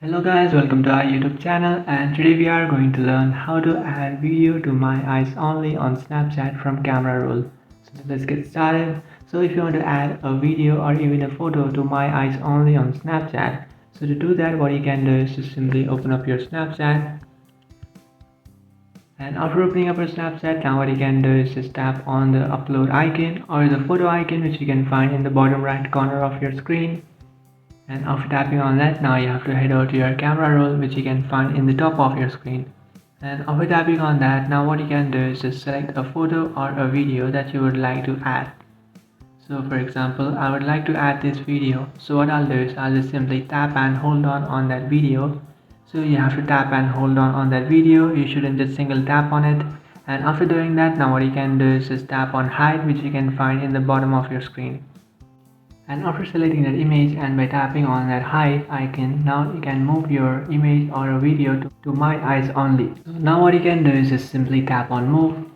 Hello guys, welcome to our YouTube channel, and today we are going to learn how to add video to my eyes only on Snapchat from camera roll. So let's get started. So if you want to add a video or even a photo to my eyes only on Snapchat, so to do that what you can do is just simply open up your Snapchat, and after opening up your Snapchat, now what you can do is just tap on the upload icon or the photo icon which you can find in the bottom right corner of your screen. And after tapping on that, now you have to head over to your camera roll which you can find in the top of your screen. And after tapping on that, now what you can do is just select a photo or a video that you would like to add. So for example, I would like to add this video. So what I'll do is I'll just simply tap and hold on that video. So you have to tap and hold on that video. You shouldn't just single tap on it. And after doing that, now what you can do is just tap on hide, which you can find in the bottom of your screen. And after selecting that image and by tapping on that hide icon, now you can move your image or a video to my eyes only. So now what you can do is just simply tap on move,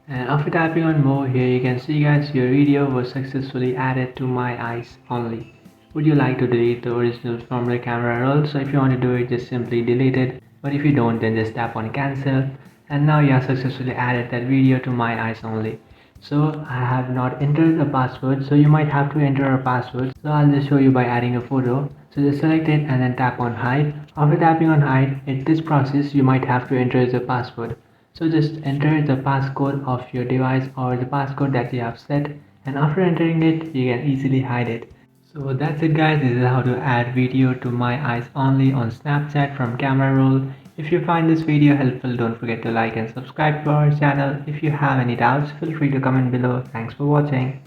and after tapping on move, here you can see guys, your video was successfully added to my eyes only. Would you like to delete the original from the camera roll? So if you want to do it, just simply delete it, but if you don't, then just tap on cancel, and now you have successfully added that video to my eyes only. So I have not entered a password, so you might have to enter a password. So I'll just show you by adding a photo. So just select it and then tap on hide. After tapping on hide, in this process you might have to enter the password. So just enter the passcode of your device or the passcode that you have set, and after entering it you can easily hide it. So that's it guys, this is how to add video to my eyes only on Snapchat from camera roll. If you find this video helpful, don't forget to like and subscribe to our channel. If you have any doubts, feel free to comment below. Thanks for watching.